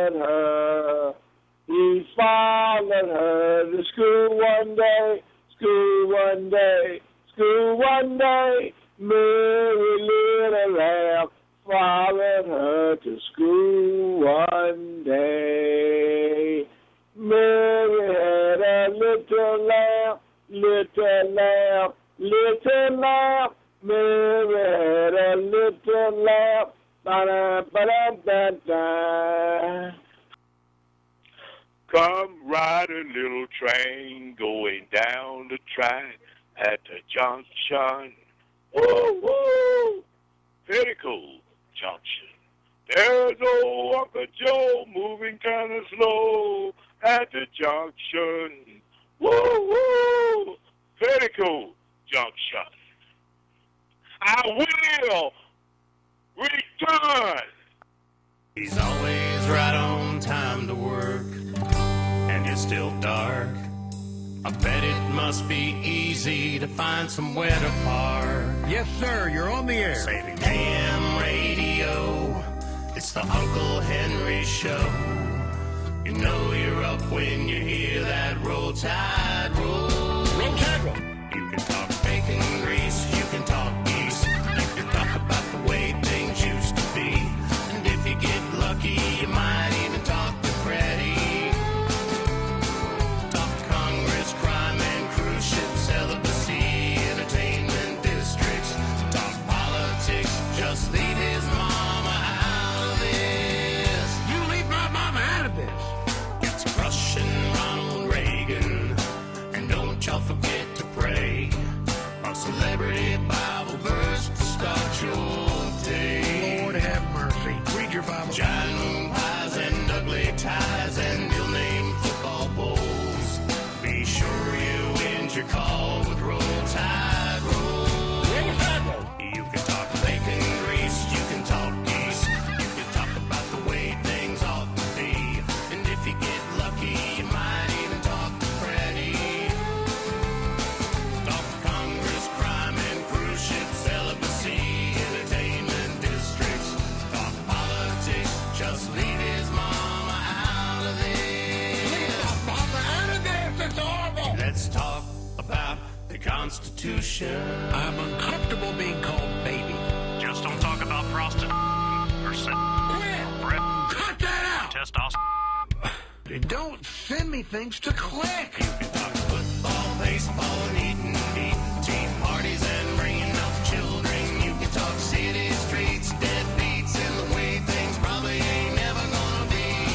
followed her. He followed her to school one day, school one day, school one day. Mary little lamb followed her to school one day. Mary had a little lamb, little lamb, little lamb. Mary had a little lamb, ba-da-ba-da-da-da. Come ride a little train going down the track at the junction. Woo, woo, Petticoat Junction. There's old Uncle Joe moving kind of slow at the junction. Woo, woo, Petticoat Junction. I will return. He's always right on time to work, and it's still dark. I bet it must be easy to find somewhere to park. Yes, sir, you're on the air. Saving AM radio, it's the Uncle Henry Show. You know you're up when you hear that Roll Tide roll. Roll Tide roll. You can talk bacon grease, you can talk geese, you can talk about the way things used to be. And if you get lucky, you might even talk to Freddie. Talk Congress, crime and cruise ships, celibacy, entertainment districts. Talk politics, just leave his mama out of this. You leave my mama out of this. It's crushing Ronald Reagan, and don't y'all forget to pray. A celebrity Bible verse to start your day. Lord have mercy. Read your Bible. Giant moon pies and ugly ties and ill-named football bowls. Be sure you end your call with Roll Tide roll. Roll Tide roll. You can talk bacon grease, you can talk geese, you can talk about the way things ought to be. And if you get lucky, you might even talk to Freddie. Talk Congress, crime and cruise ships, celibacy, entertainment districts. Talk politics, just leave his mama out of this. Leave my mama out of this. It's horrible. Let's talk about the Constitution. I'm uncomfortable being called baby. Just don't talk about prostitution or sex Quit. or breath, Cut that out. testosterone. Don't send me things to click. You can talk football, baseball, and eating meat, tea parties, and bringing up children. You can talk city streets, deadbeats, and the way things probably ain't never gonna be.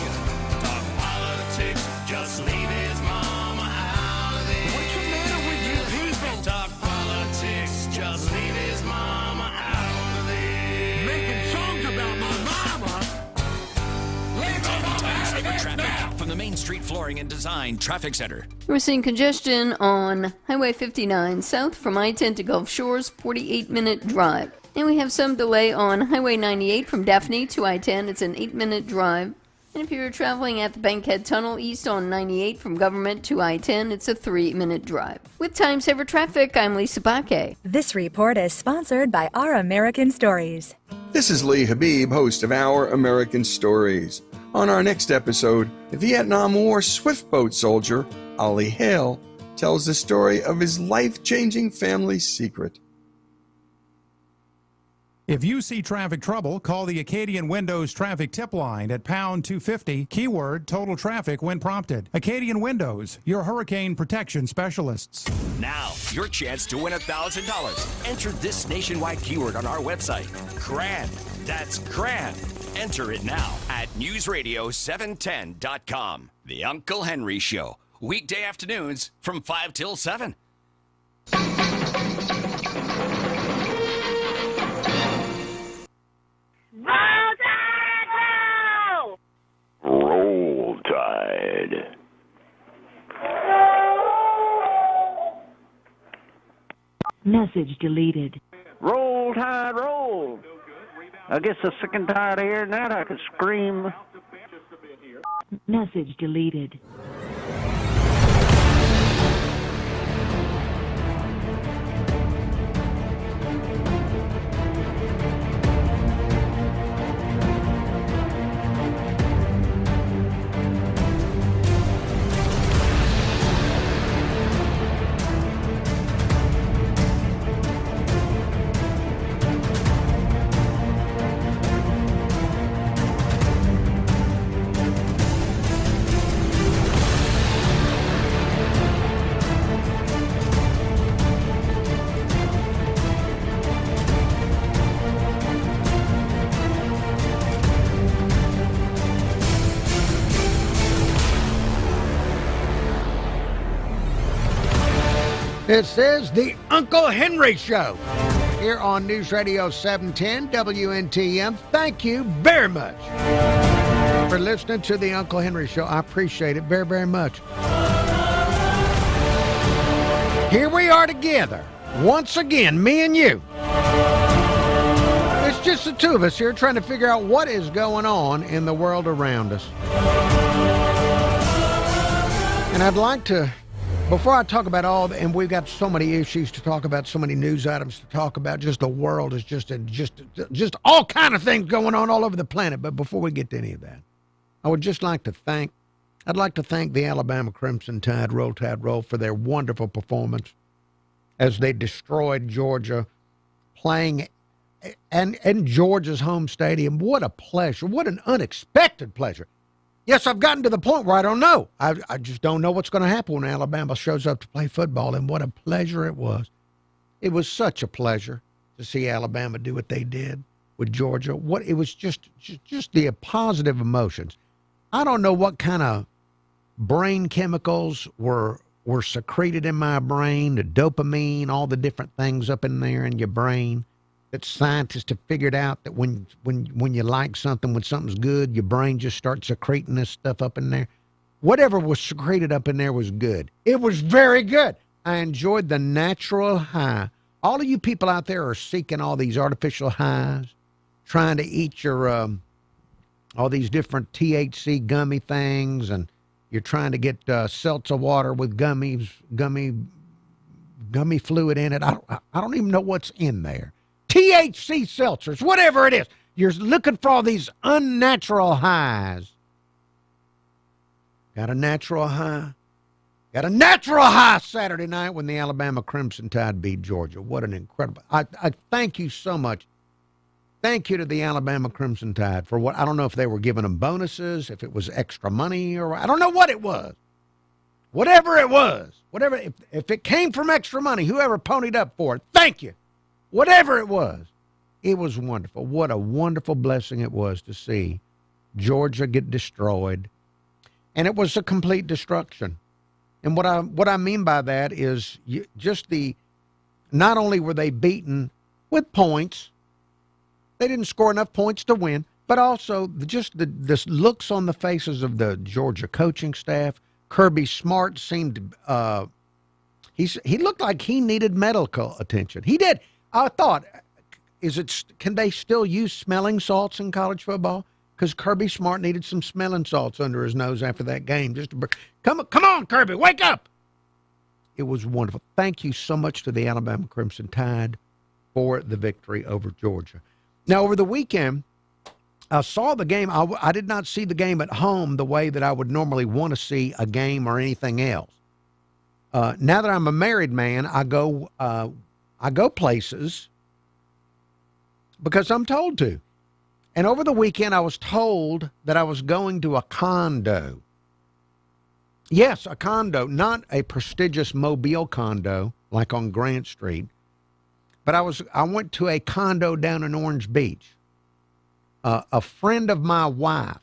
Talk politics, just leave his mama out of this. What's the matter with you people? Talk politics, just leave his mama out of this. Making songs about my mama. Leave my mama out of this now. From the Main Street Flooring and Design Traffic Center. We're seeing congestion on Highway 59 south from I-10 to Gulf Shores, 48-minute drive. And we have some delay on Highway 98 from Daphne to I-10. It's an 8-minute drive. And if you're traveling at the Bankhead Tunnel east on 98 from Government to I-10, it's a 3-minute drive. With Time Saver Traffic, I'm Lisa Baque. This report is sponsored by Our American Stories. This is Lee Habib, host of Our American Stories. On our next episode, Vietnam War swift boat soldier Ollie Hale tells the story of his life-changing family secret. If you see traffic trouble, call the Acadian Windows traffic tip line at pound 250, keyword total traffic when prompted. Acadian Windows, your hurricane protection specialists. Now, your chance to win $1,000. Enter this nationwide keyword on our website. GRAND. That's GRAND. Enter it now at newsradio710.com. The Uncle Henry Show. Weekday afternoons from 5 till 7. Roll Tide, roll! Roll Tide. Message deleted. Roll Tide, roll! I guess I'm sick and tired of hearing that. I could scream. Message deleted. This is the Uncle Henry Show here on News Radio 710 WNTM. Thank you very much for listening to the Uncle Henry Show. I appreciate it very, very much. Here we are together once again, me and you. It's just the two of us here trying to figure out what is going on in the world around us. And I'd like to, before I talk about and we've got so many issues to talk about, so many news items to talk about, just the world is just all kind of things going on all over the planet. But before we get to any of that, I'd like to thank the Alabama Crimson Tide, Roll Tide Roll, for their wonderful performance as they destroyed Georgia, playing in Georgia's home stadium. What a pleasure. What an unexpected pleasure. Yes, I've gotten to the point where I don't know. I just don't know what's going to happen when Alabama shows up to play football, and what a pleasure it was. It was such a pleasure to see Alabama do what they did with Georgia. It was just the positive emotions. I don't know what kind of brain chemicals were secreted in my brain, the dopamine, all the different things up in there in your brain, that scientists have figured out that when you like something, when something's good, your brain just starts secreting this stuff up in there. Whatever was secreted up in there was good. It was very good. I enjoyed the natural high. All of you people out there are seeking all these artificial highs, trying to eat your all these different THC gummy things, and you're trying to get seltzer water with gummy fluid in it. I don't even know what's in there. THC seltzers, whatever it is. You're looking for all these unnatural highs. Got a natural high. Got a natural high Saturday night when the Alabama Crimson Tide beat Georgia. What an incredible. I thank you so much. Thank you to the Alabama Crimson Tide for what, I don't know if they were giving them bonuses, if it was extra money, or I don't know what it was. Whatever it was, if it came from extra money, whoever ponied up for it, thank you. Whatever it was wonderful. What a wonderful blessing it was to see Georgia get destroyed. And it was a complete destruction. And what I mean by that is not only were they beaten with points, they didn't score enough points to win, but also the looks on the faces of the Georgia coaching staff. Kirby Smart seemed he looked like he needed medical attention. He did. I thought, can they still use smelling salts in college football? Because Kirby Smart needed some smelling salts under his nose after that game. Come on, Kirby, wake up! It was wonderful. Thank you so much to the Alabama Crimson Tide for the victory over Georgia. Now, over the weekend, I saw the game. I did not see the game at home the way that I would normally want to see a game or anything else. Now that I'm a married man, I go places because I'm told to. And over the weekend, I was told that I was going to a condo. Yes, a condo, not a prestigious Mobile condo like on Grant Street, but I went to a condo down in Orange Beach. A friend of my wife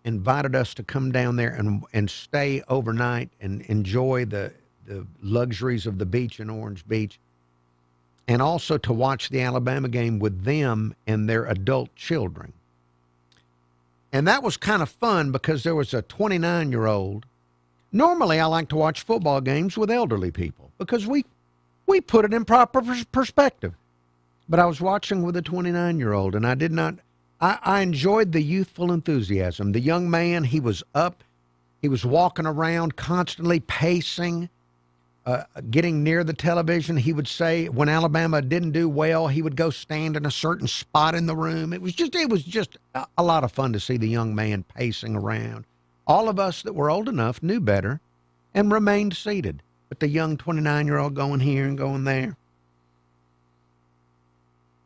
invited us to come down there and stay overnight and enjoy the luxuries of the beach in Orange Beach, and also to watch the Alabama game with them and their adult children. And that was kind of fun because there was a 29-year-old. Normally, I like to watch football games with elderly people because we put it in proper perspective. But I was watching with a 29-year-old, and I enjoyed the youthful enthusiasm. The young man, he was up. He was walking around, constantly pacing, getting near the television. He would say when Alabama didn't do well, he would go stand in a certain spot in the room. It was just a lot of fun to see the young man pacing around. All of us that were old enough knew better and remained seated. But the young 29-year-old going here and going there.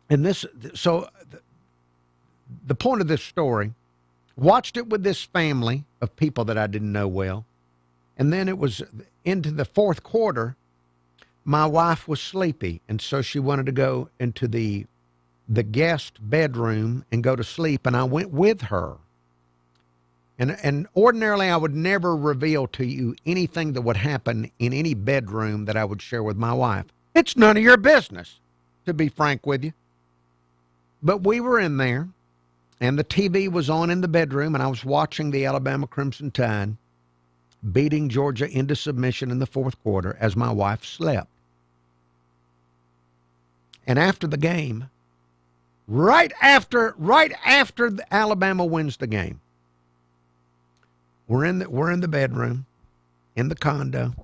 And the point of this story, watched it with this family of people that I didn't know well. And then it was into the fourth quarter. My wife was sleepy, and so she wanted to go into the guest bedroom and go to sleep, and I went with her. And ordinarily, I would never reveal to you anything that would happen in any bedroom that I would share with my wife. It's none of your business, to be frank with you. But we were in there, and the TV was on in the bedroom, and I was watching the Alabama Crimson Tide beating Georgia into submission in the fourth quarter as my wife slept. And after the game, right after Alabama wins the game, we're in the bedroom, in the condo,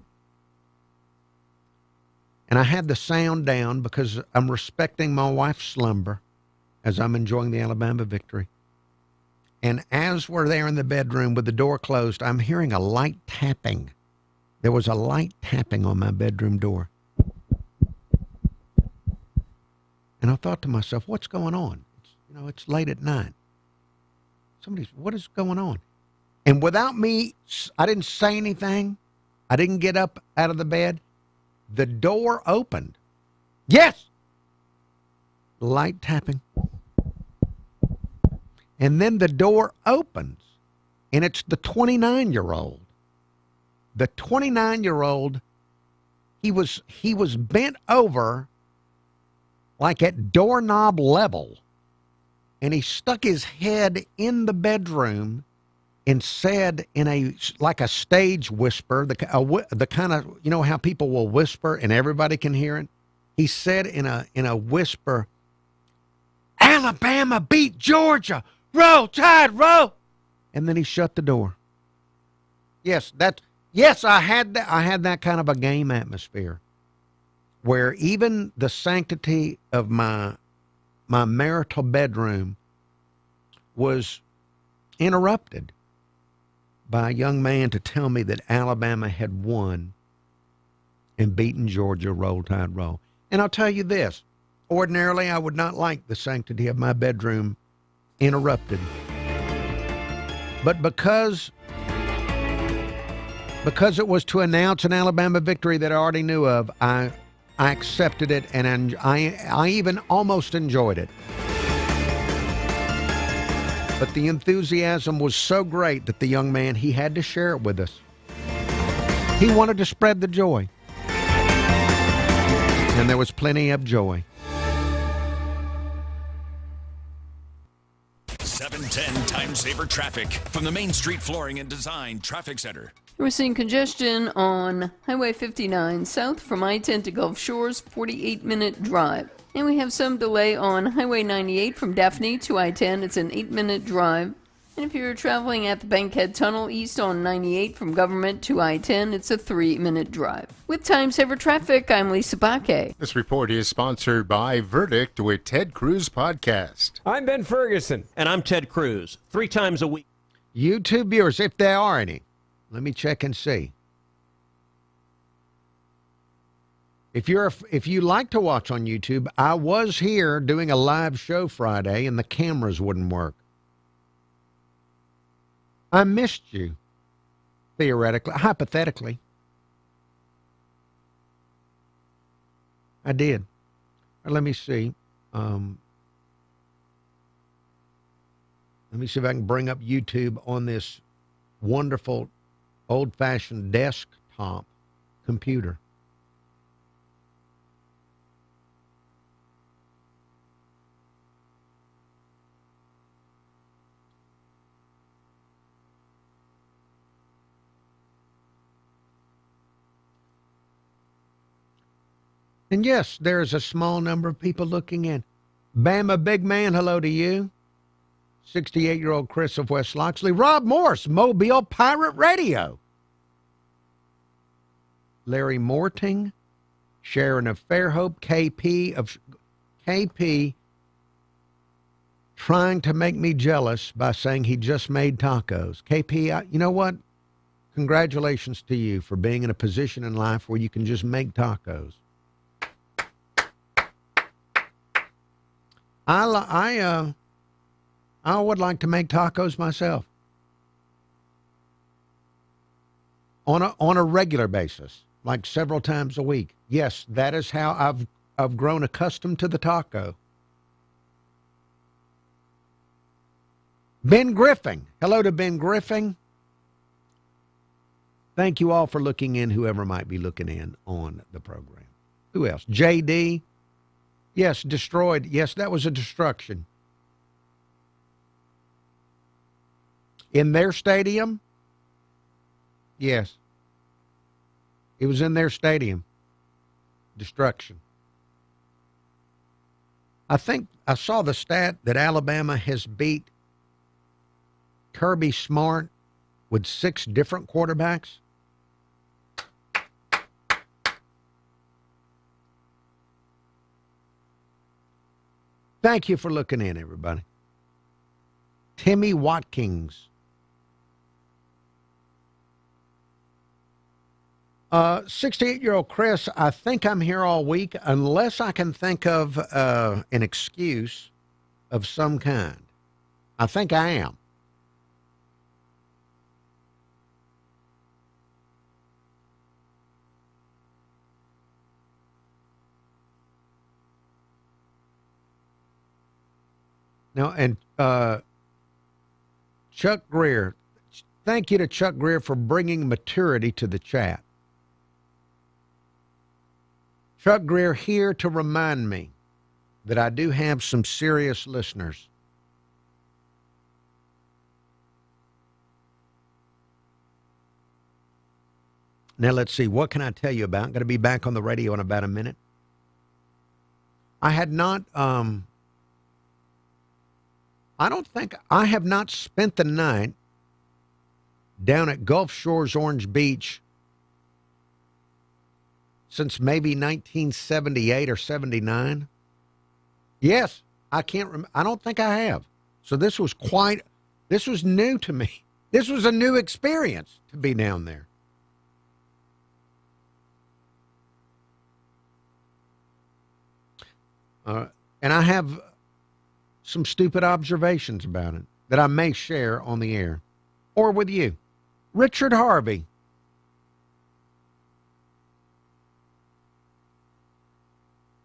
and I had the sound down because I'm respecting my wife's slumber as I'm enjoying the Alabama victory. And as we're there in the bedroom with the door closed, I'm hearing a light tapping. There was a light tapping on my bedroom door. And I thought to myself, what's going on? It's late at night. What is going on? And without me, I didn't say anything. I didn't get up out of the bed. The door opened. Yes! Light tapping. And then the door opens, and it's the 29-year-old. The 29-year-old, he was bent over like at doorknob level, and he stuck his head in the bedroom and said in a stage whisper, the kind of, how people will whisper and everybody can hear it. He said in a whisper, "Alabama beat Georgia. Roll Tide, roll!" And then he shut the door. Yes, I had that kind of a game atmosphere where even the sanctity of my marital bedroom was interrupted by a young man to tell me that Alabama had won and beaten Georgia. Roll Tide, roll. And I'll tell you this, ordinarily I would not like the sanctity of my bedroom interrupted. But because it was to announce an Alabama victory that I already knew of, I accepted it, and I even almost enjoyed it. But the enthusiasm was so great that the young man, he had to share it with us. He wanted to spread the joy. And there was plenty of joy. 710 Time Saver Traffic from the Main Street Flooring and Design Traffic Center. We're seeing congestion on Highway 59 south from I-10 to Gulf Shores, 48-minute drive. And we have some delay on Highway 98 from Daphne to I-10. It's an 8-minute drive. And if you're traveling at the Bankhead Tunnel east on 98 from Government to I-10, it's a 3-minute drive. With Time Saver Traffic, I'm Lisa Baque. This report is sponsored by Verdict with Ted Cruz Podcast. I'm Ben Ferguson. And I'm Ted Cruz. 3 times a week. YouTube viewers, if there are any, let me check and see. If you like to watch on YouTube, I was here doing a live show Friday and the cameras wouldn't work. I missed you, theoretically, hypothetically. I did. Let me see. Let me see if I can bring up YouTube on this wonderful old-fashioned desktop computer. And yes, there is a small number of people looking in. Bama Big Man, hello to you. 68-year-old Chris of West Loxley. Rob Morse, Mobile Pirate Radio. Larry Morting, Sharon of Fairhope, KP trying to make me jealous by saying he just made tacos. KP, you know what? Congratulations to you for being in a position in life where you can just make tacos. I would like to make tacos myself on a regular basis, like several times a week. Yes, that is how I've grown accustomed to the taco. Ben Griffin. Hello to Ben Griffin. Thank you all for looking in, whoever might be looking in on the program. Who else? JD. Yes, destroyed. Yes, that was a destruction. In their stadium? Yes. It was in their stadium. Destruction. I think I saw the stat that Alabama has beat Kirby Smart with 6 different quarterbacks. Thank you for looking in, everybody. Timmy Watkins. 68-year-old Chris, I think I'm here all week unless I can think of an excuse of some kind. I think I am. Now, and Chuck Greer, thank you to Chuck Greer for bringing maturity to the chat. Chuck Greer here to remind me that I do have some serious listeners. Now, let's see. What can I tell you about? I'm going to be back on the radio in about a minute. I had not... I don't think I have not spent the night down at Gulf Shores Orange Beach since maybe 1978 or 79. Yes, I can't remember. I don't think I have. So this was new to me. This was a new experience to be down there. And I have some stupid observations about it that I may share on the air or with you. Richard Harvey.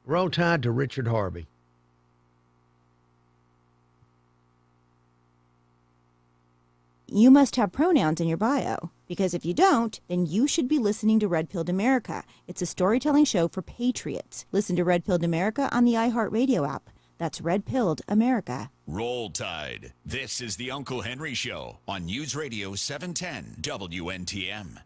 Roll Tide to Richard Harvey. You must have pronouns in your bio, because if you don't, then you should be listening to Red Pilled America. It's a storytelling show for patriots. Listen to Red Pilled America on the iHeartRadio app. That's Red Pilled America. Roll Tide. This is the Uncle Henry Show on News Radio 710 WNTM.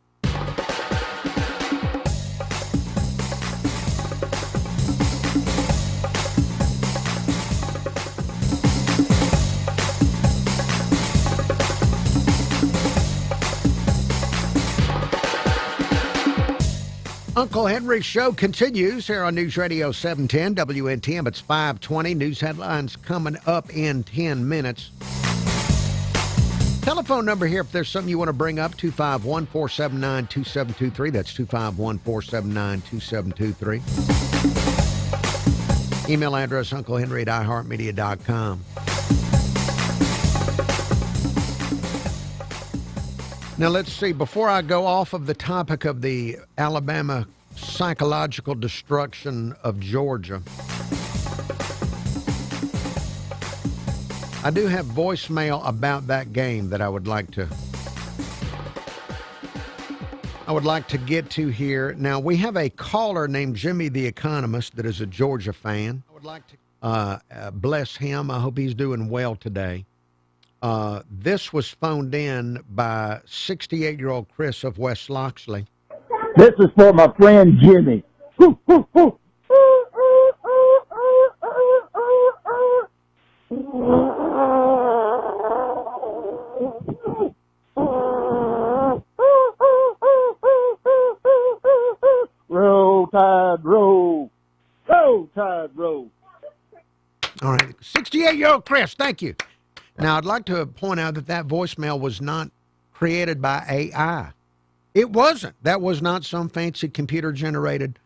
Uncle Henry's show continues here on News Radio 710 WNTM. It's 5:20. News headlines coming up in 10 minutes. Telephone number here if there's something you want to bring up, 251-479-2723. That's 251-479-2723. Email address unclehenry@iheartmedia.com. Now, let's see. Before I go off of the topic of the Alabama psychological destruction of Georgia, I do have voicemail about that game that I would like to get to here. Now, we have a caller named Jimmy the Economist that is a Georgia fan. I would like to bless him. I hope he's doing well today. This was phoned in by 68-year-old Chris of West Loxley. This is for my friend Jimmy. Roll, Tide, roll. Roll, Tide, roll. All right. 68-year-old Chris, thank you. Now, I'd like to point out that voicemail was not created by AI. It wasn't. That was not some fancy computer-generated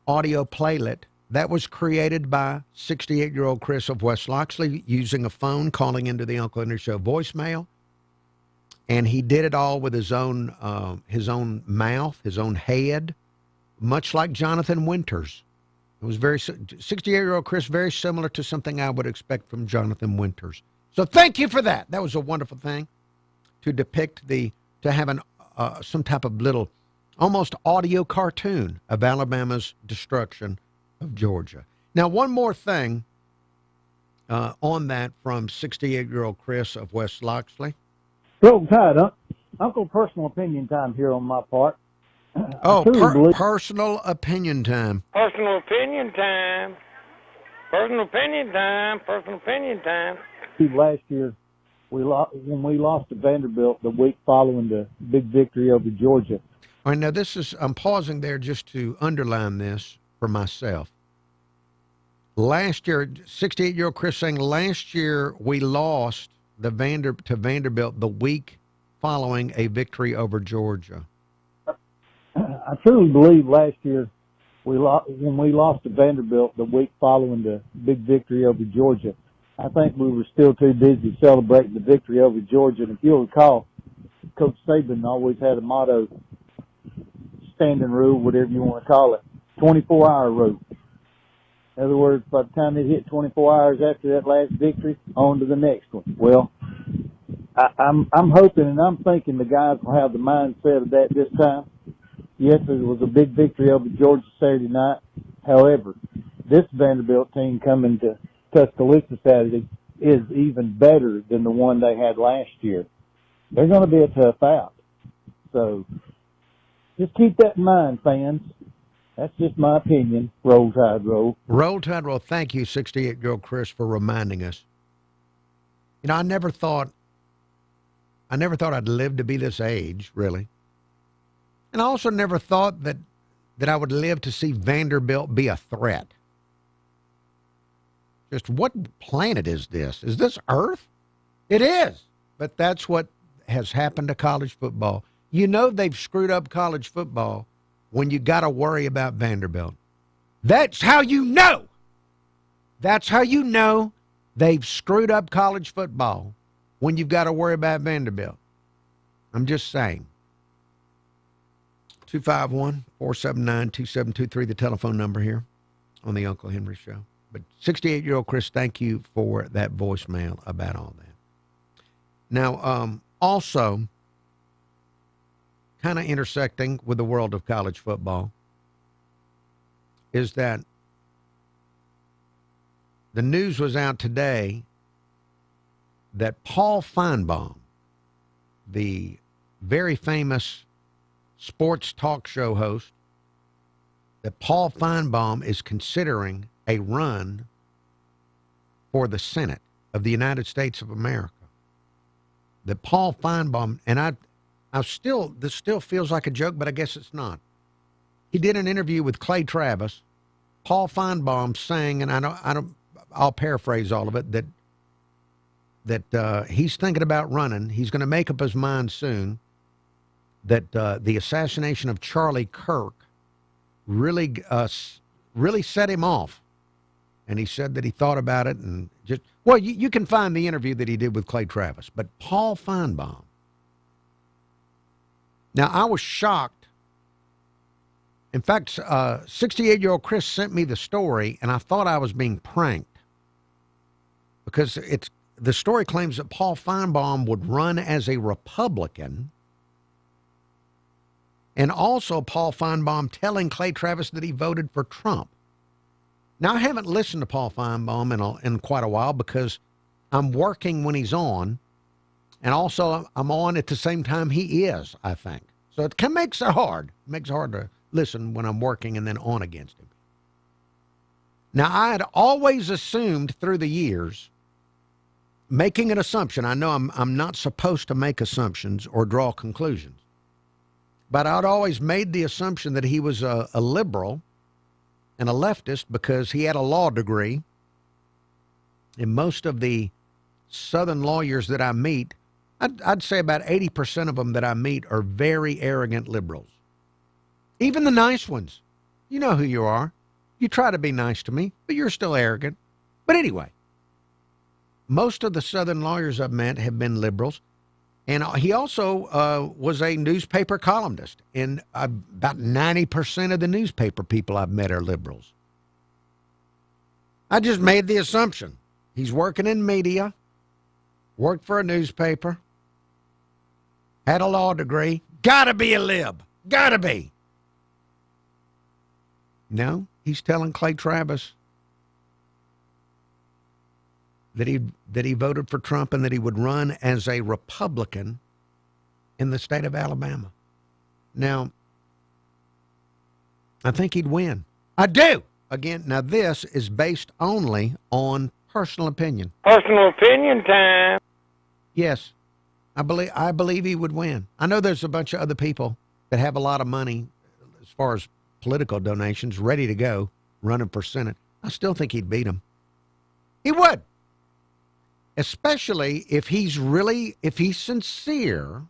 audio playlet. That was created by 68-year-old Chris of West Loxley using a phone, calling into the Uncle Henry Show voicemail. And he did it all with his own mouth, his own head, much like Jonathan Winters. It was 68-year-old Chris, very similar to something I would expect from Jonathan Winters. So thank you for that. That was a wonderful thing to depict to have some type of little, almost audio cartoon of Alabama's destruction of Georgia. Now, one more thing on that from 68-year-old Chris of West Loxley. Roll Tide, Uncle, personal opinion time here on my part. Oh, personal opinion time. Personal opinion time. Personal opinion time. Personal opinion time. Last year, when we lost to Vanderbilt the week following the big victory over Georgia. All right, now I'm pausing there just to underline this for myself. Last year, 68-year-old Chris saying last year we lost to Vanderbilt the week following a victory over Georgia. I truly believe last year when we lost to Vanderbilt the week following the big victory over Georgia, I think we were still too busy celebrating the victory over Georgia. And if you'll recall, Coach Saban always had a motto, standing rule, whatever you want to call it, 24-hour rule. In other words, by the time it hit 24 hours after that last victory, on to the next one. Well, I'm hoping and I'm thinking the guys will have the mindset of that this time. Yes, it was a big victory over Georgia Saturday night. However, this Vanderbilt team coming to Tuscaloosa Saturday is even better than the one they had last year. They're going to be a tough out. So just keep that in mind, fans. That's just my opinion. Roll Tide Roll. Roll Tide Roll. Thank you, 68-year-old Chris, for reminding us. You know, I never thought I'd live to be this age, really. And I also never thought that I would live to see Vanderbilt be a threat. Just what planet is this? Is this Earth? It is. But that's what has happened to college football. You know they've screwed up college football when you got to worry about Vanderbilt. That's how you know. That's how you know they've screwed up college football, when you've got to worry about Vanderbilt. I'm just saying. 251-479-2723, the telephone number here on the Uncle Henry Show. But 68-year-old Chris, thank you for that voicemail about all that. Now, also, kind of intersecting with the world of college football is that the news was out today that Paul Feinbaum, the very famous sports talk show host, that Paul Feinbaum is considering a run for the Senate of the United States of America. That Paul Feinbaum, and this still feels like a joke, but I guess it's not. He did an interview with Clay Travis. Paul Feinbaum saying, and I'll paraphrase all of it, that he's thinking about running. He's going to make up his mind soon. That the assassination of Charlie Kirk really set him off. And he said that he thought about it and just, well, you can find the interview that he did with Clay Travis. But Paul Feinbaum. Now, I was shocked. In fact, 68-year-old Chris sent me the story, and I thought I was being pranked. Because the story claims that Paul Feinbaum would run as a Republican. And also Paul Feinbaum telling Clay Travis that he voted for Trump. Now, I haven't listened to Paul Feinbaum in quite a while because I'm working when he's on. And also I'm on at the same time he is, I think. So it makes it hard. It makes it hard to listen when I'm working and then on against him. Now, I had always assumed through the years, making an assumption. I know I'm not supposed to make assumptions or draw conclusions. But I'd always made the assumption that he was a liberal and a leftist because he had a law degree. And most of the Southern lawyers that I meet, I'd say about 80% of them that I meet are very arrogant liberals. Even the nice ones. You know who you are. You try to be nice to me, but you're still arrogant. But anyway, most of the Southern lawyers I've met have been liberals. And he also was a newspaper columnist. And about 90% of the newspaper people I've met are liberals. I just made the assumption. He's working in media. worked for a newspaper, had a law degree, gotta be a lib. Gotta be. No, he's telling Clay Travis that he voted for Trump and that he would run as a Republican in the state of Alabama. Now, I think he'd win. I do. Again, now this is based only on personal opinion. Personal opinion time. Yes, I believe he would win. I know there's a bunch of other people that have a lot of money as far as political donations ready to go running for Senate. I still think he'd beat him. He would. Especially if he's sincere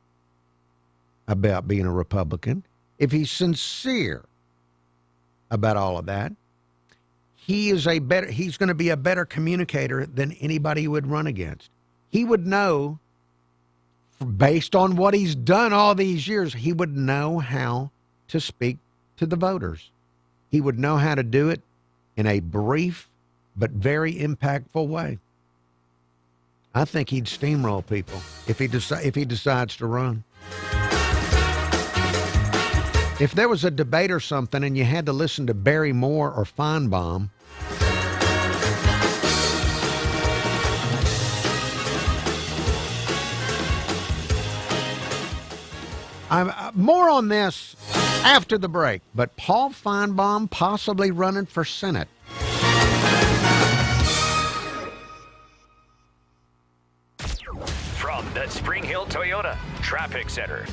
about being a Republican, if he's sincere about all of that, he's going to be a better communicator than anybody he would run against. He would know, based on what he's done all these years, he would know how to speak to the voters. He would know how to do it in a brief but very impactful way. I think he'd steamroll people if he decides to run. If there was a debate or something and you had to listen to Barry Moore or Feinbaum, more on this after the break, but Paul Feinbaum possibly running for Senate. From the Spring Hill Toyota Traffic Center.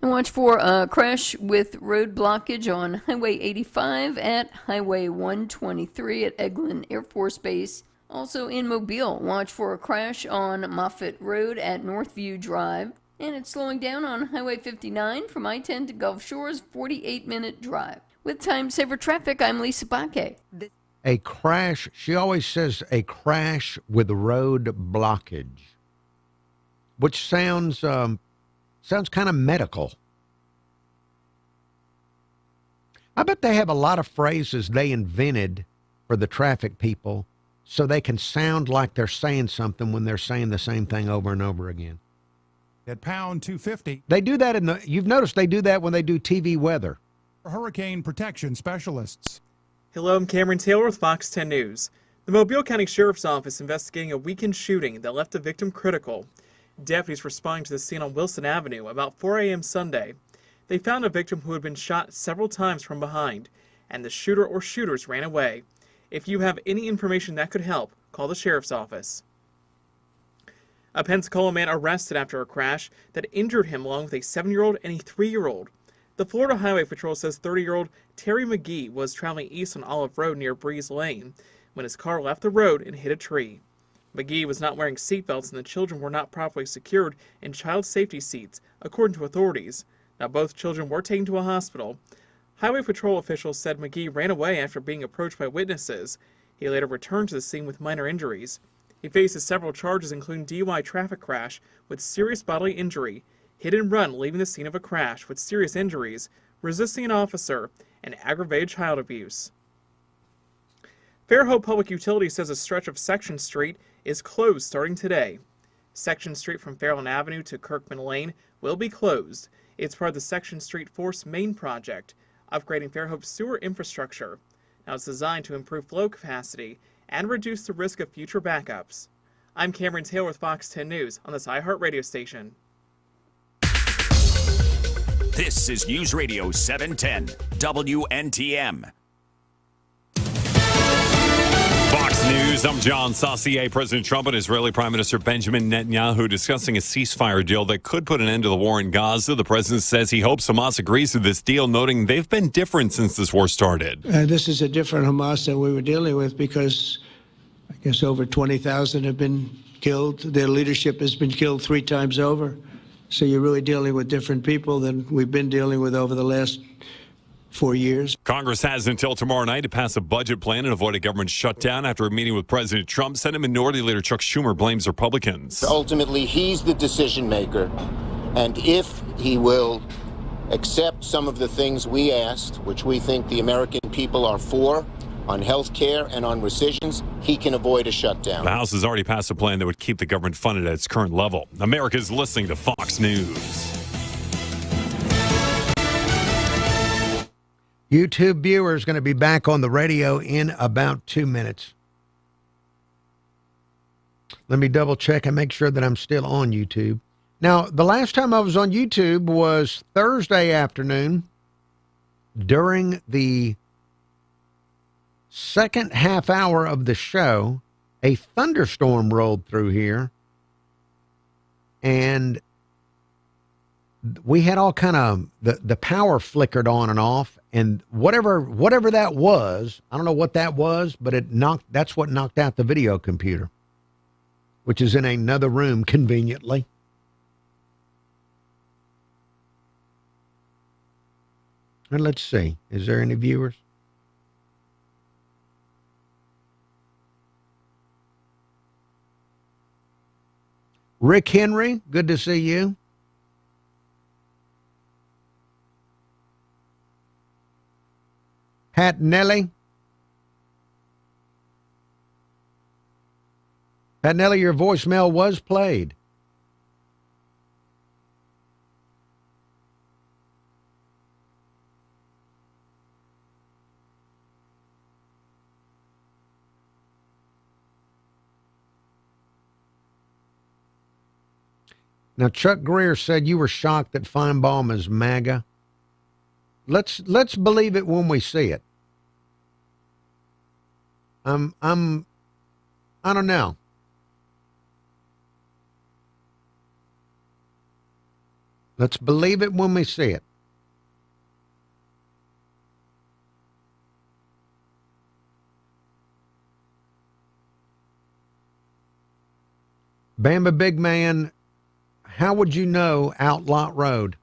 And watch for a crash with road blockage on Highway 85 at Highway 123 at Eglin Air Force Base. Also in Mobile, watch for a crash on Moffett Road at Northview Drive. And it's slowing down on Highway 59 from I-10 to Gulf Shores, 48-minute drive. With Time Saver Traffic, I'm Lisa Baque. A crash, she always says a crash with road blockage, which sounds kind of medical. I bet they have a lot of phrases they invented for the traffic people so they can sound like they're saying something when they're saying the same thing over and over again. At pound 250. They do that you've noticed they do that when they do TV weather. Hurricane protection specialists. Hello, I'm Cameron Taylor with Fox 10 News. The Mobile County Sheriff's Office investigating a weekend shooting that left a victim critical. Deputies responding to the scene on Wilson Avenue about 4 a.m. Sunday. They found a victim who had been shot several times from behind, and the shooter or shooters ran away. If you have any information that could help, call the Sheriff's Office. A Pensacola man arrested after a crash that injured him along with a 7-year-old and a 3-year-old. The Florida Highway Patrol says 30-year-old Terry McGee was traveling east on Olive Road near Breeze Lane when his car left the road and hit a tree. McGee was not wearing seatbelts and the children were not properly secured in child safety seats, according to authorities. Now both children were taken to a hospital. Highway Patrol officials said McGee ran away after being approached by witnesses. He later returned to the scene with minor injuries. He faces several charges including DUI traffic crash with serious bodily injury, hit and run leaving the scene of a crash with serious injuries, resisting an officer, and aggravated child abuse. Fairhope Public Utilities says a stretch of Section Street is closed starting today. Section Street from Fairland Avenue to Kirkman Lane will be closed. It's part of the Section Street Force Main project, upgrading Fairhope's sewer infrastructure. Now it's designed to improve flow capacity and reduce the risk of future backups. I'm Cameron Taylor with Fox 10 News on this iHeart radio station. This is News Radio 710 WNTM. Fox News, I'm John Saucier. President Trump and Israeli Prime Minister Benjamin Netanyahu discussing a ceasefire deal that could put an end to the war in Gaza. The president says he hopes Hamas agrees to this deal, noting they've been different since this war started. This is a different Hamas than we were dealing with because I guess over 20,000 have been killed. Their leadership has been killed 3 times over. So you're really dealing with different people than we've been dealing with over the last 4 years. Congress has until tomorrow night to pass a budget plan and avoid a government shutdown after a meeting with President Trump. Senate Minority Leader Chuck Schumer blames Republicans. Ultimately, he's the decision maker. And if he will accept some of the things we asked, which we think the American people are for, on health care and on rescissions, he can avoid a shutdown. The House has already passed a plan that would keep the government funded at its current level. America's listening to Fox News. YouTube viewers going to be back on the radio in about 2 minutes. Let me double check and make sure that I'm still on YouTube. Now, the last time I was on YouTube was Thursday afternoon during the second half hour of the show. A thunderstorm rolled through here, and we had all kind of the power flickered on and off, and whatever that was, I don't know what that was, but that's what knocked out the video computer, which is in another room conveniently. And let's see, is there any viewers? Rick Henry, good to see you. Pat Nelly. Pat Nelly, your voicemail was played. Now, Chuck Greer said you were shocked that Feinbaum is MAGA. Let's believe it when we see it. I don't know. Let's believe it when we see it. Bama Big Man, how would you know Outlot Road?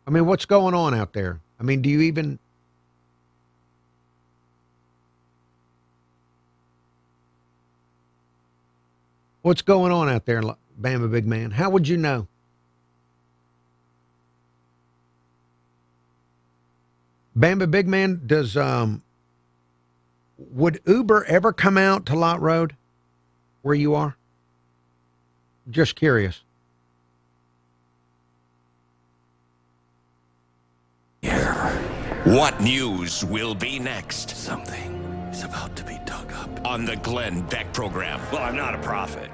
I mean, what's going on out there? I mean, do you even... What's going on out there, Bama Big Man? How would you know? Bama Big Man, would Uber ever come out to Lot Road where you are? Just curious. What news will be next? Something is about to be dug up on the Glenn Beck program. Well, I'm not a prophet.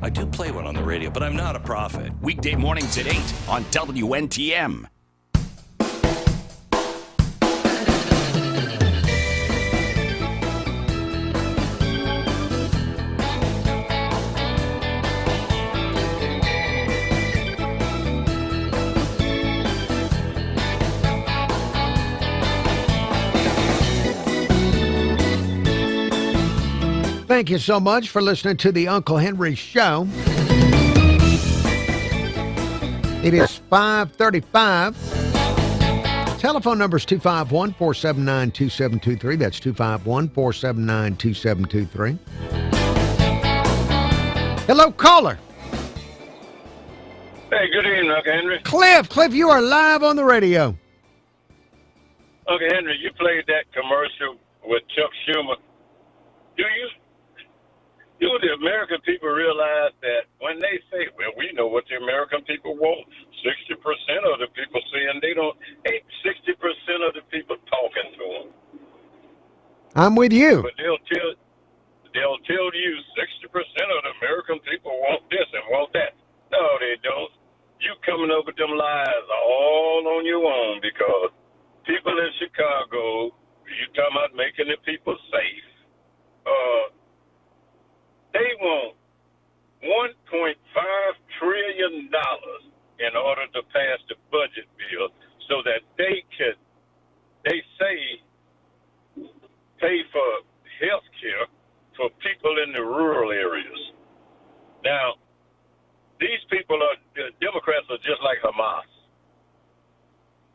I do play one on the radio, but I'm not a prophet. Weekday mornings at 8 on WNTM. Thank you so much for listening to the Uncle Henry Show. It is 5:35. Telephone number is 251-479-2723. That's 251-479-2723. Hello, caller. Hey, good evening, Uncle Henry. Cliff, you are live on the radio. Uncle Henry, you played that commercial with Chuck Schumer. Do the American people realize that when they say, well, we know what the American people want, 60% of the people saying they don't, ain't 60% of the people talking to them. I'm with you. But they'll tell you 60% of the American people want this and want that. No, they don't. You coming up with them lies all on your own, because people in Chicago, you talking about making the people safe. They want $1.5 trillion in order to pass the budget bill so that they say, pay for health care for people in the rural areas. Now, these people Democrats are just like Hamas.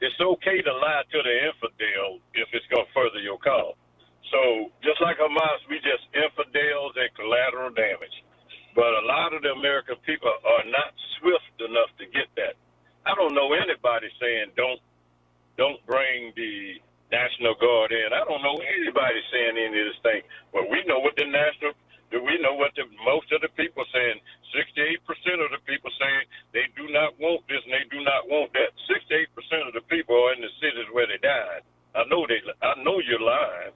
It's okay to lie to the infidel if it's going to further your cause. So, just like Hamas, we just infidels and collateral damage. But a lot of the American people are not swift enough to get that. I don't know anybody saying don't bring the National Guard in. I don't know anybody saying any of this thing. But we know what most of the people saying. 68% of the people saying they do not want this and they do not want that. 68% of the people are in the cities where they died. I know you're lying.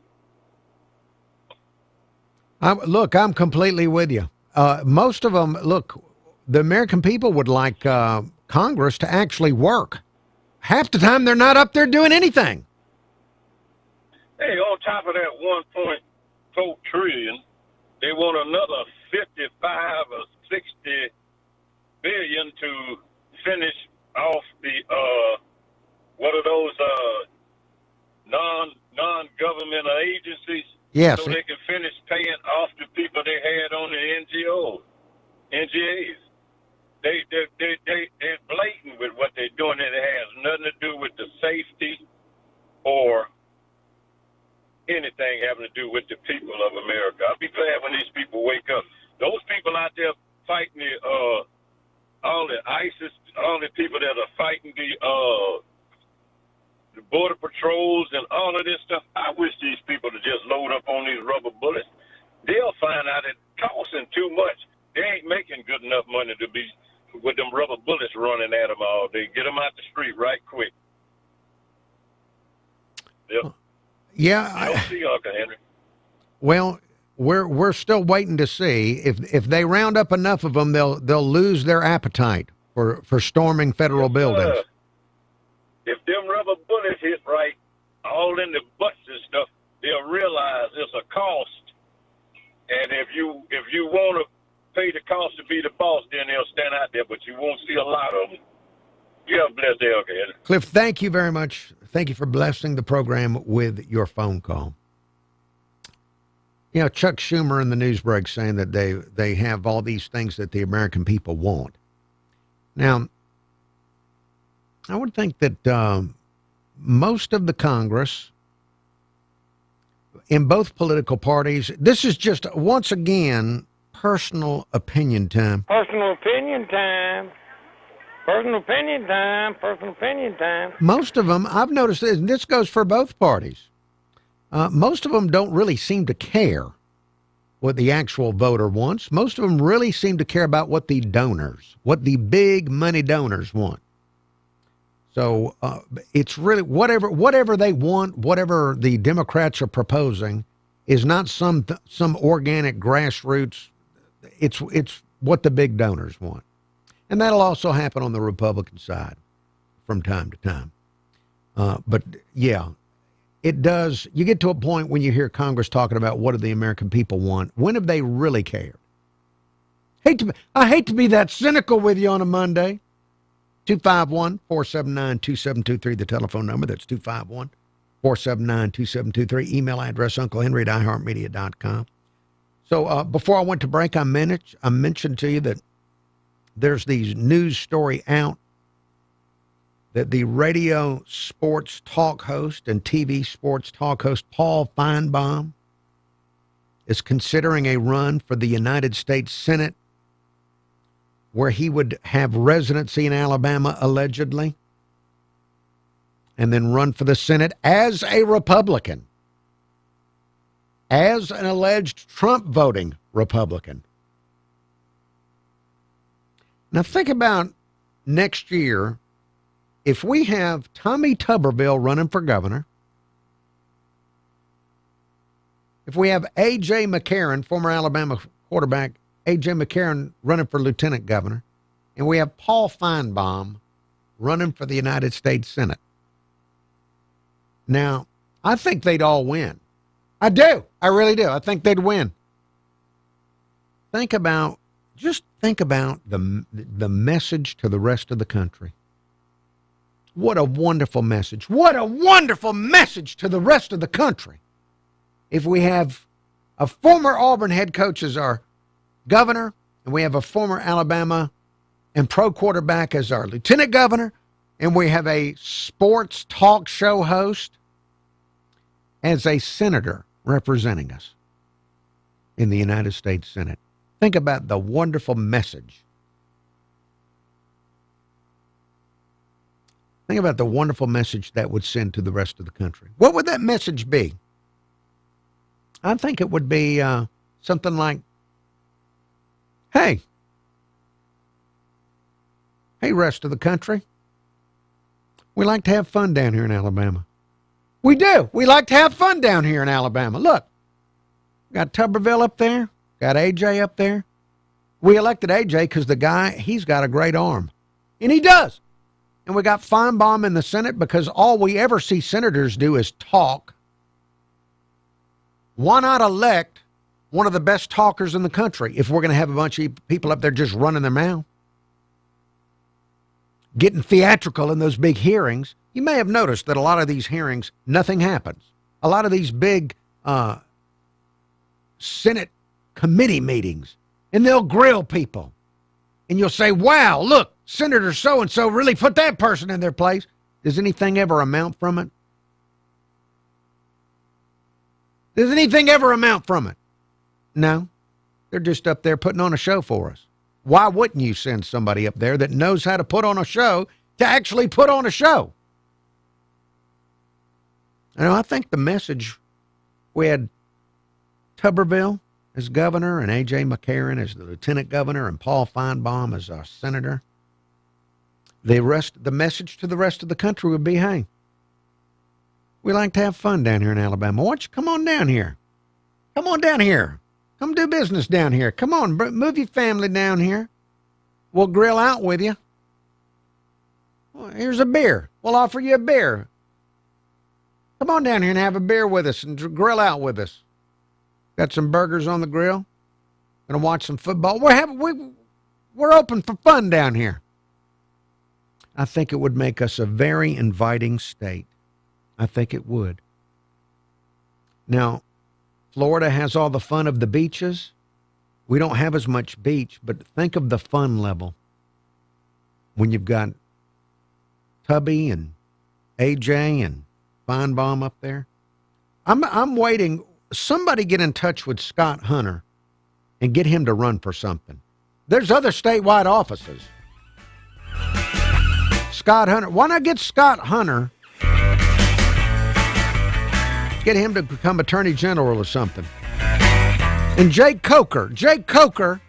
I'm completely with you. Most of them, the American people would like Congress to actually work. Half the time, they're not up there doing anything. Hey, on top of that 1.4 trillion, they want another 55 or 60 billion to finish off the what are those non-government agencies? Yes. So they can finish paying off the people they had on the NGAs. They're blatant with what they're doing, and it has nothing to do with the safety or anything having to do with the people of America. I'll be glad when these people wake up. Those people out there fighting all the ISIS, all the people that are fighting the border patrols and all of this stuff. I wish these people to just load up on these rubber bullets. They'll find out it costing too much. They ain't making good enough money to be with them rubber bullets running at them all day. Get them out the street right quick. Yeah. You'll see, Uncle Henry. Well, we're still waiting to see if they round up enough of them, they'll lose their appetite for storming federal buildings. If them rubber bullets hit right, all in the butts and stuff, they'll realize it's a cost. And if you want to pay the cost to be the boss, then they'll stand out there. But you won't see a lot of them. You have a blessed day, Uncle Henry. Cliff, thank you very much. Thank you for blessing the program with your phone call. You know, Chuck Schumer in the news break saying that they have all these things that the American people want. Now, I would think that most of the Congress, in both political parties, this is just, once again, personal opinion time. Personal opinion time. Personal opinion time. Personal opinion time. Most of them, I've noticed this, and this goes for both parties. Most of them don't really seem to care what the actual voter wants. Most of them really seem to care about what the donors, what the big money donors want. So it's really whatever they want, whatever the Democrats are proposing is not some organic grassroots. It's what the big donors want. And that'll also happen on the Republican side from time to time. But yeah, it does. You get to a point when you hear Congress talking about what do the American people want. When have they really cared? I hate to be that cynical with you on a Monday. 251-479-2723, the telephone number. That's 251-479-2723. Email address, unclehenry@iheartmedia.com. So before I went to break, I mentioned to you that there's these news story out that the radio sports talk host and TV sports talk host Paul Feinbaum is considering a run for the United States Senate, where he would have residency in Alabama, allegedly, and then run for the Senate as a Republican, as an alleged Trump-voting Republican. Now think about next year, if we have Tommy Tuberville running for governor, if we have A.J. McCarron, former Alabama quarterback, A.J. McCarron running for lieutenant governor, and we have Paul Feinbaum running for the United States Senate. Now, I think they'd all win. I do. I really do. I think they'd win. Think about the message to the rest of the country. What a wonderful message. What a wonderful message to the rest of the country. If we have a former Auburn head coach as our governor, and we have a former Alabama and pro quarterback as our lieutenant governor, and we have a sports talk show host as a senator representing us in the United States Senate. Think about the wonderful message. Think about the wonderful message that would send to the rest of the country. What would that message be? I think it would be something like, hey, rest of the country, we like to have fun down here in Alabama. We do. We like to have fun down here in Alabama. Look, got Tuberville up there, got AJ up there. We elected AJ because the guy, he's got a great arm. And he does. And we got Feinbaum in the Senate because all we ever see senators do is talk. Why not elect one of the best talkers in the country if we're going to have a bunch of people up there just running their mouth? Getting theatrical in those big hearings. You may have noticed that a lot of these hearings, nothing happens. A lot of these big Senate committee meetings, and they'll grill people. And you'll say, wow, look, Senator so-and-so really put that person in their place. Does anything ever amount from it? Does anything ever amount from it? No. They're just up there putting on a show for us. Why wouldn't you send somebody up there that knows how to put on a show to actually put on a show? I think the message, we had Tuberville as governor and A.J. McCarron as the lieutenant governor and Paul Feinbaum as our senator. The message to the rest of the country would be, hey, we like to have fun down here in Alabama. Why don't you come on down here? Come on down here. Come do business down here. Come on, move your family down here. We'll grill out with you. Well, here's a beer. We'll offer you a beer. Come on down here and have a beer with us and grill out with us. Got some burgers on the grill. Gonna watch some football. We're open for fun down here. I think it would make us a very inviting state. I think it would. Now, Florida has all the fun of the beaches. We don't have as much beach, but think of the fun level. When you've got Tubby and AJ and Feinbaum up there. I'm waiting. Somebody get in touch with Scott Hunter and get him to run for something. There's other statewide offices. Scott Hunter. Why not get Scott Hunter? Get him to become Attorney General or something. And Jake Coker. Jake Coker,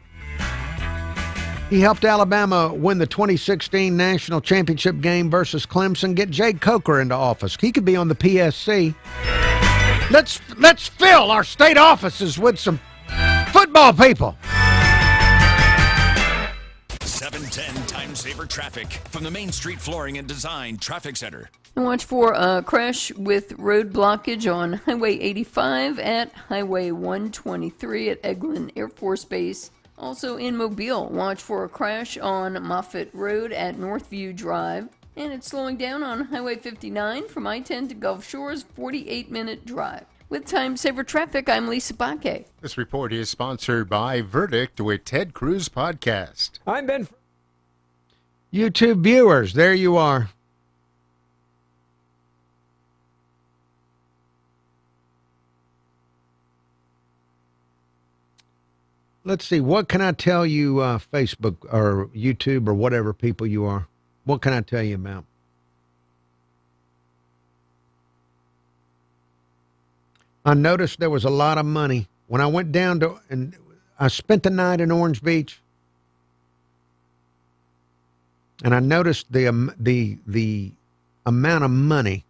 he helped Alabama win the 2016 national championship game versus Clemson. Get Jake Coker into office. He could be on the PSC. Let's fill our state offices with some football people. 710 Time Saver Traffic from the Main Street Flooring and Design Traffic Center. And watch for a crash with road blockage on Highway 85 at Highway 123 at Eglin Air Force Base. Also in Mobile, watch for a crash on Moffett Road at Northview Drive. And it's slowing down on Highway 59 from I-10 to Gulf Shores, 48-minute drive. With Time Saver Traffic, I'm Lisa Baque. This report is sponsored by Verdict with Ted Cruz Podcast. I'm Ben. YouTube viewers, there you are. Let's see, what can I tell you, Facebook or YouTube or whatever people you are? What can I tell you about? I noticed there was a lot of money. When I went down to, and I spent the night in Orange Beach, and I noticed the amount of money,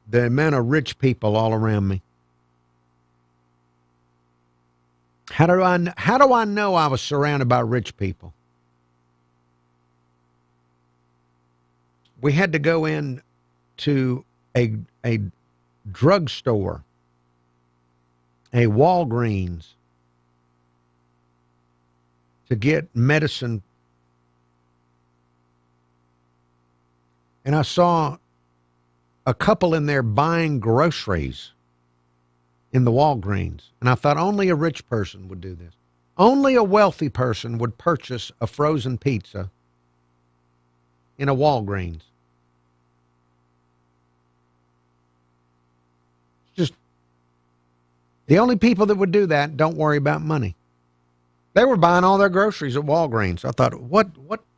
the amount of rich people all around me. How do I know I was surrounded by rich people? We had to go in to a drugstore, a Walgreens, to get medicine. And I saw a couple in there buying groceries in the Walgreens. And I thought only a rich person would do this. Only a wealthy person would purchase a frozen pizza in a Walgreens. Just the only people that would do that don't worry about money. They were buying all their groceries at Walgreens. I thought, what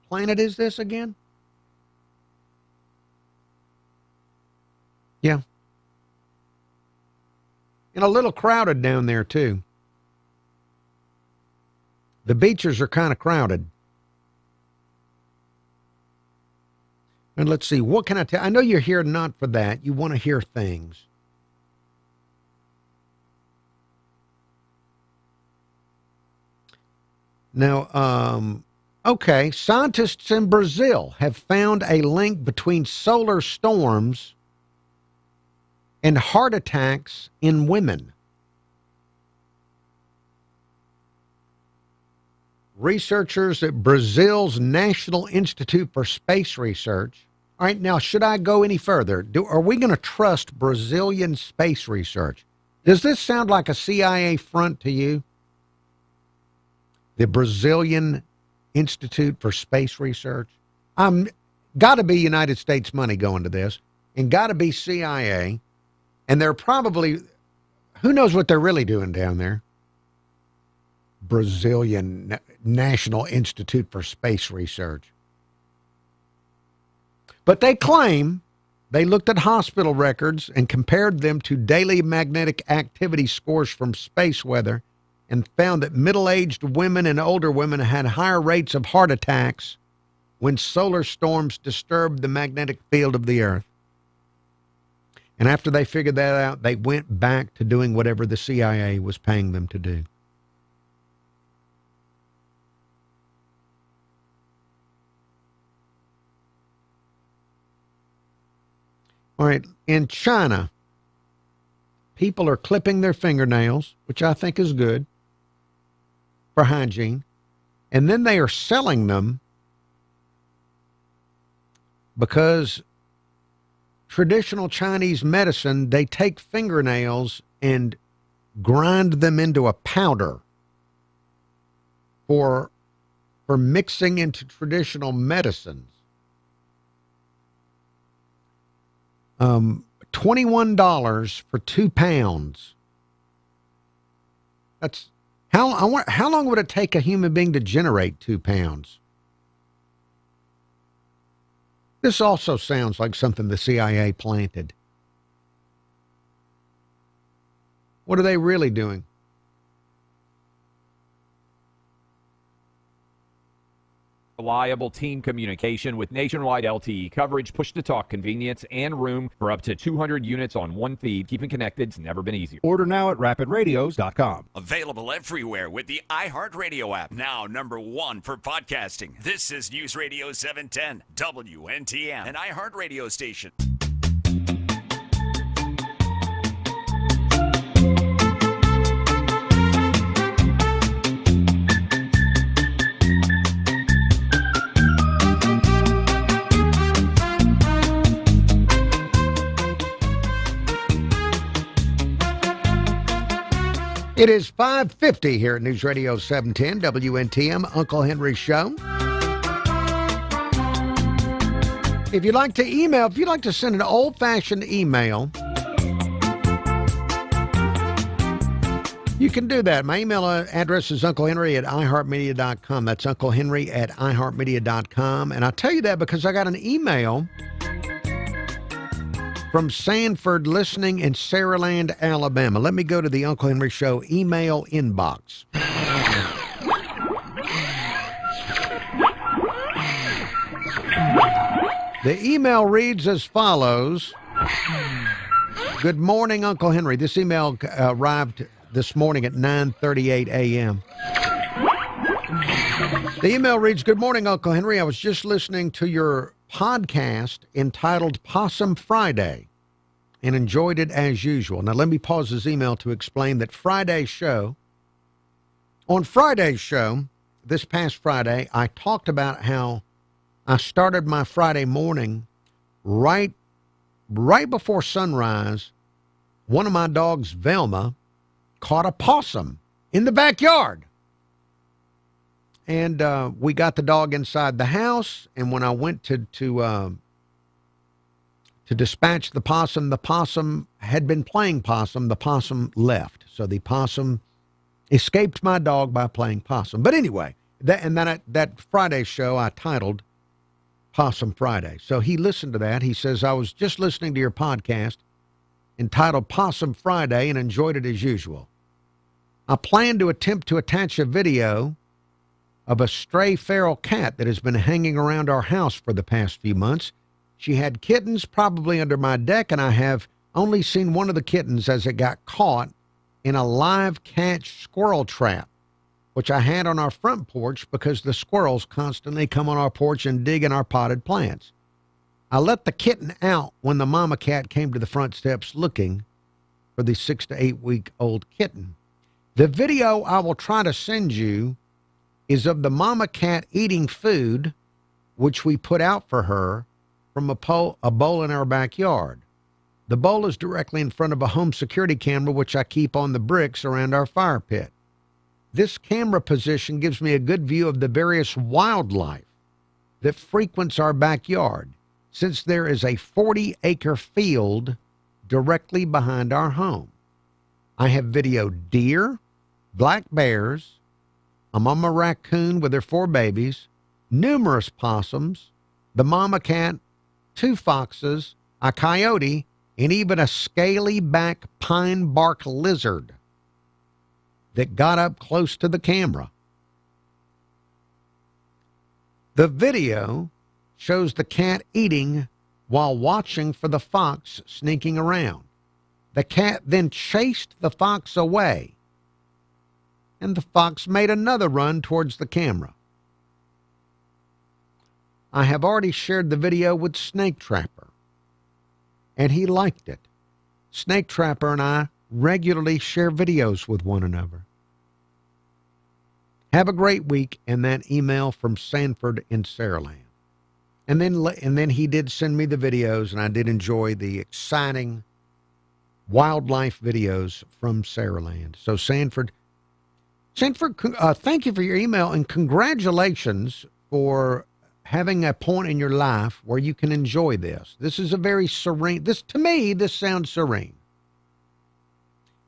planet is this again? Yeah. And a little crowded down there, too. The beaches are kind of crowded. And let's see, what can I tell? I know you're here not for that. You want to hear things. Now, okay, scientists in Brazil have found a link between solar storms and heart attacks in women. Researchers at Brazil's National Institute for Space Research. All right, now, should I go any further? Are we going to trust Brazilian space research? Does this sound like a CIA front to you? The Brazilian Institute for Space Research? Got to be United States money going to this, and got to be CIA. And they're probably, who knows what they're really doing down there? Brazilian National Institute for Space Research. But they claim they looked at hospital records and compared them to daily magnetic activity scores from space weather and found that middle-aged women and older women had higher rates of heart attacks when solar storms disturbed the magnetic field of the Earth. And after they figured that out, they went back to doing whatever the CIA was paying them to do. All right, in China, people are clipping their fingernails, which I think is good for hygiene, and then they are selling them because traditional Chinese medicine, they take fingernails and grind them into a powder for mixing into traditional medicines. $21 for 2 pounds. That's how long would it take a human being to generate 2 pounds? This also sounds like something the CIA planted. What are they really doing? Reliable team communication with nationwide LTE coverage, push-to-talk convenience, and room for up to 200 units on one feed. Keeping connected's never been easier. Order now at rapidradios.com. Available everywhere with the iHeartRadio app. Now #1 for podcasting. This is News Radio 710, WNTM, an iHeartRadio station. It is 5:50 here at News Radio 710 WNTM, Uncle Henry Show. If you'd like to send an old-fashioned email, you can do that. My email address is unclehenry@iheartmedia.com. That's unclehenry@iheartmedia.com. And I tell you that because I got an email from Sanford listening in Saraland, Alabama. Let me go to the Uncle Henry Show email inbox. The email reads as follows. Good morning, Uncle Henry. This email arrived this morning at 9:38 a.m. The email reads, good morning, Uncle Henry. I was just listening to your podcast entitled Possum Friday and enjoyed it as usual. Now, let me pause this email to explain that on Friday's show, this past Friday, I talked about how I started my Friday morning right before sunrise. One of my dogs, Velma, caught a possum in the backyard. And we got the dog inside the house, and when I went to dispatch the possum had been playing possum. The possum left. So the possum escaped my dog by playing possum. But anyway, that Friday show I titled Possum Friday. So he listened to that. He says, I was just listening to your podcast, entitled Possum Friday and enjoyed it as usual. I plan to attempt to attach a video of a stray feral cat that has been hanging around our house for the past few months. She had kittens probably under my deck, and I have only seen one of the kittens as it got caught in a live catch squirrel trap, which I had on our front porch because the squirrels constantly come on our porch and dig in our potted plants. I let the kitten out when the mama cat came to the front steps looking for the 6 to 8 week old kitten. The video I will try to send you is of the mama cat eating food, which we put out for her from a bowl in our backyard. The bowl is directly in front of a home security camera, which I keep on the bricks around our fire pit. This camera position gives me a good view of the various wildlife that frequents our backyard, since there is a 40-acre field directly behind our home. I have videoed deer, black bears, a mama raccoon with her 4 babies, numerous possums, the mama cat, 2 foxes, a coyote, and even a scaly-back pine bark lizard that got up close to the camera. The video shows the cat eating while watching for the fox sneaking around. The cat then chased the fox away, and the fox made another run towards the camera. I have already shared the video with Snake Trapper, and he liked it. Snake Trapper and I regularly share videos with one another. Have a great week. And that email from Sanford in Saraland. And then he did send me the videos, and I did enjoy the exciting wildlife videos from Saraland. So Sanford, thank you for your email, and congratulations for having a point in your life where you can enjoy this. This is a very serene, to me, this sounds serene.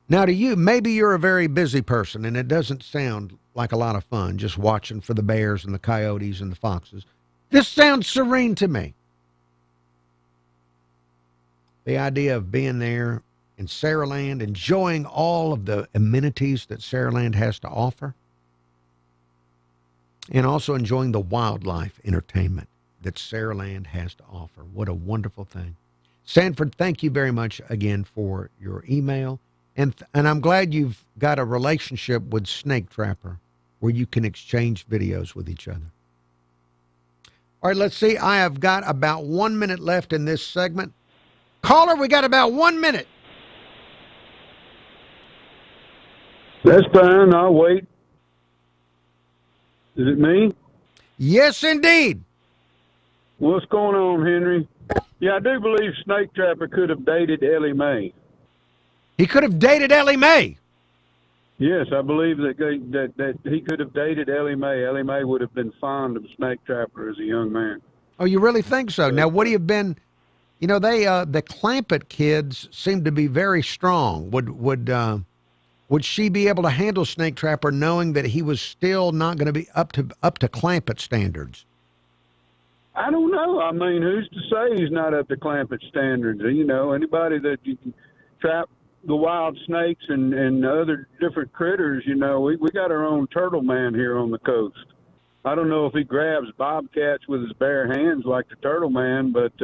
Now to you, maybe you're a very busy person and it doesn't sound like a lot of fun just watching for the bears and the coyotes and the foxes. This sounds serene to me. The idea of being there in Saraland, enjoying all of the amenities that Saraland has to offer, and also enjoying the wildlife entertainment that Saraland has to offer. What a wonderful thing. Sanford, thank you very much again for your email. And I'm glad you've got a relationship with Snake Trapper where you can exchange videos with each other. All right, let's see. I have got about 1 minute left in this segment. Caller, we got about 1 minute. That's fine. I'll wait. Is it me? Yes, indeed. What's going on, Henry? Yeah, I do believe Snake Trapper could have dated Ellie Mae. He could have dated Ellie Mae? Yes, I believe that he could have dated Ellie Mae. Ellie Mae would have been fond of Snake Trapper as a young man. Oh, you really think so? Now, would he have been, you know, the Clampett kids seem to be very strong. Would she be able to handle Snake Trapper knowing that he was still not going to be up to Clampett standards? I don't know. I mean, who's to say he's not up to Clampett standards? You know, anybody that you can trap the wild snakes and other different critters, you know, we got our own turtle man here on the coast. I don't know if he grabs bobcats with his bare hands like the turtle man, but,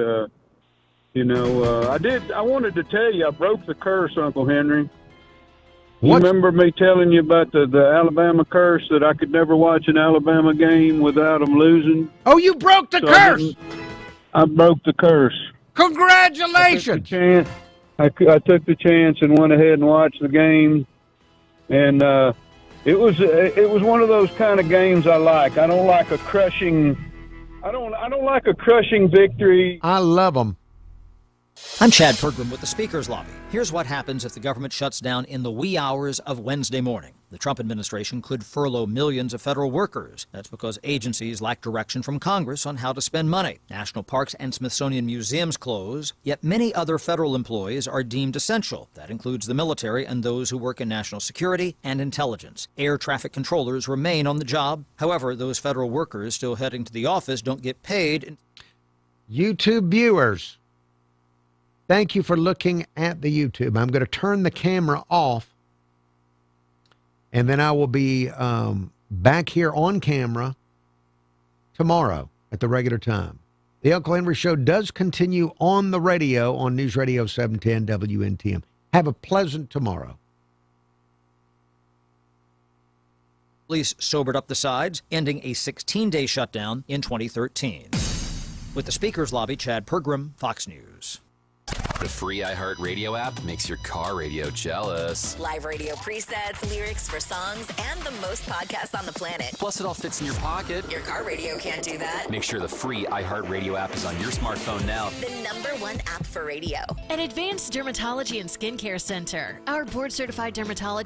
you know, I wanted to tell you, I broke the curse, Uncle Henry. You remember me telling you about the Alabama curse, that I could never watch an Alabama game without them losing? Oh, you broke the curse! I broke the curse. Congratulations! I took the chance and went ahead and watched the game, and it was one of those kind of games I like. I don't like a crushing victory. I love them. I'm Chad Pergram with the Speaker's Lobby. Here's what happens if the government shuts down in the wee hours of Wednesday morning. The Trump administration could furlough millions of federal workers. That's because agencies lack direction from Congress on how to spend money. National parks and Smithsonian museums close, yet many other federal employees are deemed essential. That includes the military and those who work in national security and intelligence. Air traffic controllers remain on the job. However, those federal workers still heading to the office don't get paid. YouTube viewers, Thank you for looking at the YouTube. I'm going to turn the camera off, and then I will be back here on camera tomorrow at the regular time. The Uncle Henry Show does continue on the radio on News Radio 710 WNTM. Have a pleasant tomorrow. Police sobered up the sides, ending a 16-day shutdown in 2013. With the Speaker's Lobby, Chad Pergram, Fox News. The free iHeartRadio app makes your car radio jealous. Live radio presets, lyrics for songs, and the most podcasts on the planet. Plus, it all fits in your pocket. Your car radio can't do that. Make sure the free iHeartRadio app is on your smartphone now. The #1 app for radio. An Advanced Dermatology and Skincare Center. Our board-certified dermatologist